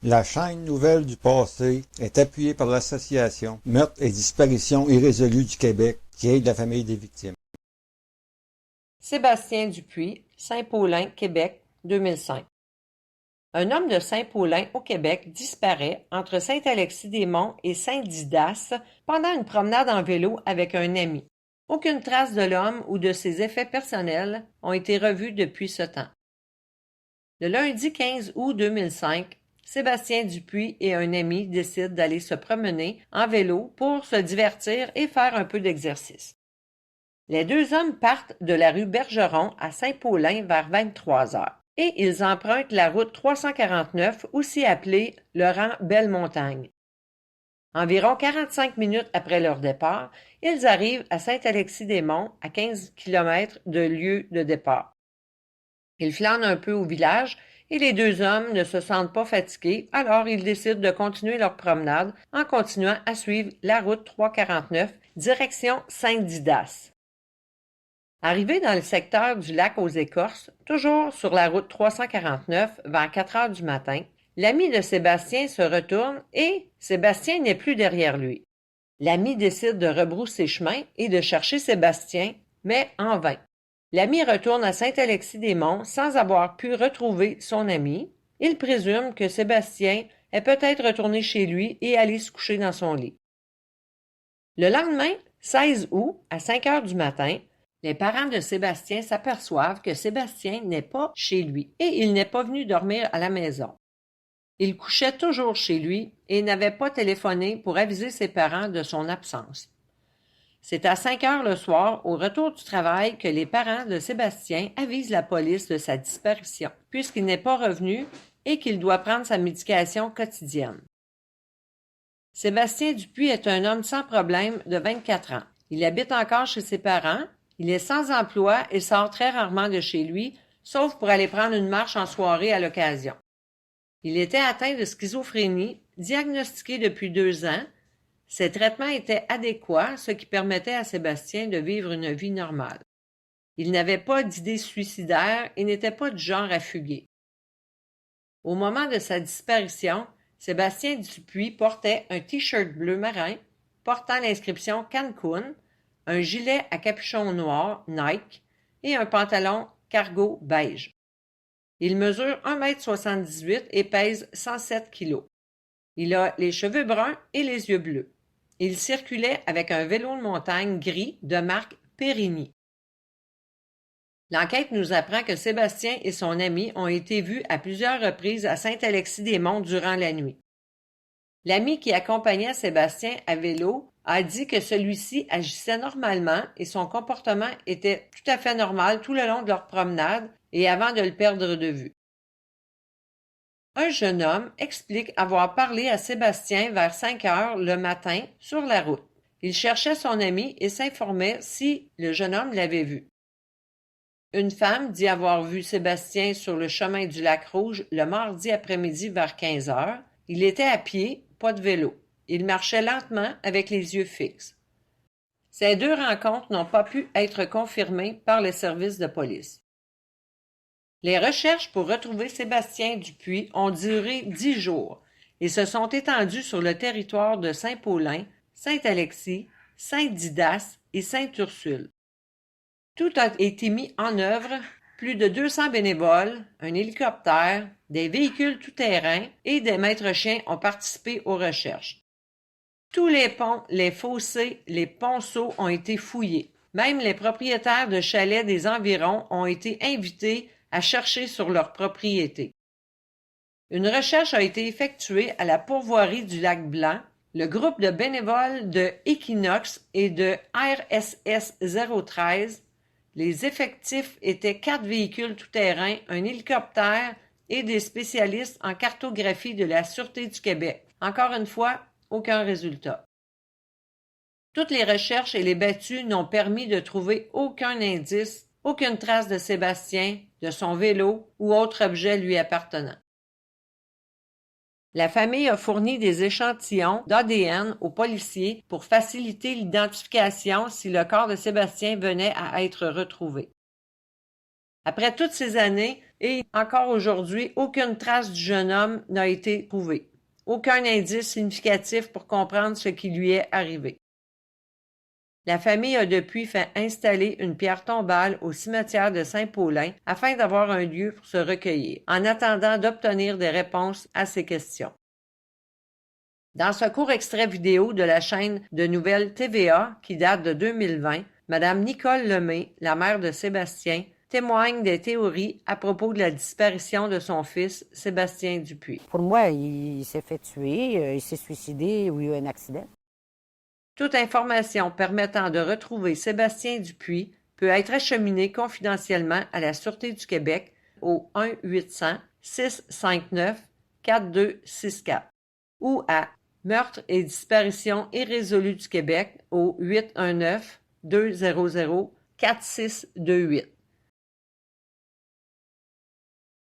La chaîne Nouvelles du passé est appuyée par l'association Meurtres et disparitions irrésolues du Québec qui aide la famille des victimes. Sébastien Dupuis, Saint-Paulin, Québec, 2005. Un homme de Saint-Paulin, au Québec, disparaît entre Saint-Alexis-des-Monts et Saint-Didas pendant une promenade en vélo avec un ami. Aucune trace de l'homme ou de ses effets personnels ont été revus depuis ce temps. Le lundi 15 août 2005, Sébastien Dupuis et un ami décident d'aller se promener en vélo pour se divertir et faire un peu d'exercice. Les deux hommes partent de la rue Bergeron à Saint-Paulin vers 23 heures et ils empruntent la route 349, aussi appelée le rang Belle-Montagne. Environ 45 minutes après leur départ, ils arrivent à Saint-Alexis-des-Monts, à 15 km de lieu de départ. Ils flânent un peu au village et les deux hommes ne se sentent pas fatigués, alors ils décident de continuer leur promenade en continuant à suivre la route 349, direction Saint-Didas. Arrivés dans le secteur du lac aux Écorces, toujours sur la route 349 vers 4 heures du matin, l'ami de Sébastien se retourne et Sébastien n'est plus derrière lui. L'ami décide de rebrousser chemin et de chercher Sébastien, mais en vain. L'ami retourne à Saint-Alexis-des-Monts sans avoir pu retrouver son ami. Il présume que Sébastien est peut-être retourné chez lui et allé se coucher dans son lit. Le lendemain, 16 août, à 5 heures du matin, les parents de Sébastien s'aperçoivent que Sébastien n'est pas chez lui et il n'est pas venu dormir à la maison. Il couchait toujours chez lui et n'avait pas téléphoné pour aviser ses parents de son absence. C'est à 5 heures le soir, au retour du travail, que les parents de Sébastien avisent la police de sa disparition, puisqu'il n'est pas revenu et qu'il doit prendre sa médication quotidienne. Sébastien Dupuis est un homme sans problème de 24 ans. Il habite encore chez ses parents. Il est sans emploi et sort très rarement de chez lui, sauf pour aller prendre une marche en soirée à l'occasion. Il était atteint de schizophrénie, diagnostiqué depuis 2 ans. Ses traitements étaient adéquats, ce qui permettait à Sébastien de vivre une vie normale. Il n'avait pas d'idées suicidaires et n'était pas du genre à fuguer. Au moment de sa disparition, Sébastien Dupuis portait un t-shirt bleu marin portant l'inscription Cancun, un gilet à capuchon noir Nike et un pantalon cargo beige. Il mesure 1,78 m et pèse 107 kg. Il a les cheveux bruns et les yeux bleus. Il circulait avec un vélo de montagne gris de marque Périni. L'enquête nous apprend que Sébastien et son ami ont été vus à plusieurs reprises à Saint-Alexis-des-Monts durant la nuit. L'ami qui accompagnait Sébastien à vélo a dit que celui-ci agissait normalement et son comportement était tout à fait normal tout le long de leur promenade et avant de le perdre de vue. Un jeune homme explique avoir parlé à Sébastien vers 5 heures le matin sur la route. Il cherchait son ami et s'informait si le jeune homme l'avait vu. Une femme dit avoir vu Sébastien sur le chemin du lac Rouge le mardi après-midi vers 15 heures. Il était à pied, pas de vélo. Il marchait lentement avec les yeux fixes. Ces deux rencontres n'ont pas pu être confirmées par les services de police. Les recherches pour retrouver Sébastien Dupuis ont duré 10 jours et se sont étendues sur le territoire de Saint-Paulin, Saint-Alexis, Saint-Didas et Sainte-Ursule. Tout a été mis en œuvre, plus de 200 bénévoles, un hélicoptère, des véhicules tout-terrain et des maîtres-chiens ont participé aux recherches. Tous les ponts, les fossés, les ponceaux ont été fouillés. Même les propriétaires de chalets des environs ont été invités à chercher sur leur propriété. Une recherche a été effectuée à la pourvoirie du lac Blanc. Le groupe de bénévoles de Equinox et de RSS 013. Les effectifs étaient 4 véhicules tout-terrain, un hélicoptère et des spécialistes en cartographie de la Sûreté du Québec. Encore une fois, aucun résultat. Toutes les recherches et les battues n'ont permis de trouver aucun indice, aucune trace de Sébastien, de son vélo ou autre objet lui appartenant. La famille a fourni des échantillons d'ADN aux policiers pour faciliter l'identification si le corps de Sébastien venait à être retrouvé. Après toutes ces années, et encore aujourd'hui, aucune trace du jeune homme n'a été trouvée. Aucun indice significatif pour comprendre ce qui lui est arrivé. La famille a depuis fait installer une pierre tombale au cimetière de Saint-Paulin afin d'avoir un lieu pour se recueillir, en attendant d'obtenir des réponses à ces questions. Dans ce court extrait vidéo de la chaîne de nouvelles TVA qui date de 2020, Madame Nicole Lemay, la mère de Sébastien, témoigne des théories à propos de la disparition de son fils, Sébastien Dupuis. Pour moi, il s'est fait tuer, il s'est suicidé ou il y a eu un accident. Toute information permettant de retrouver Sébastien Dupuis peut être acheminée confidentiellement à la Sûreté du Québec au 1-800-659-4264 ou à Meurtres et disparitions irrésolues du Québec au 819-200-4628.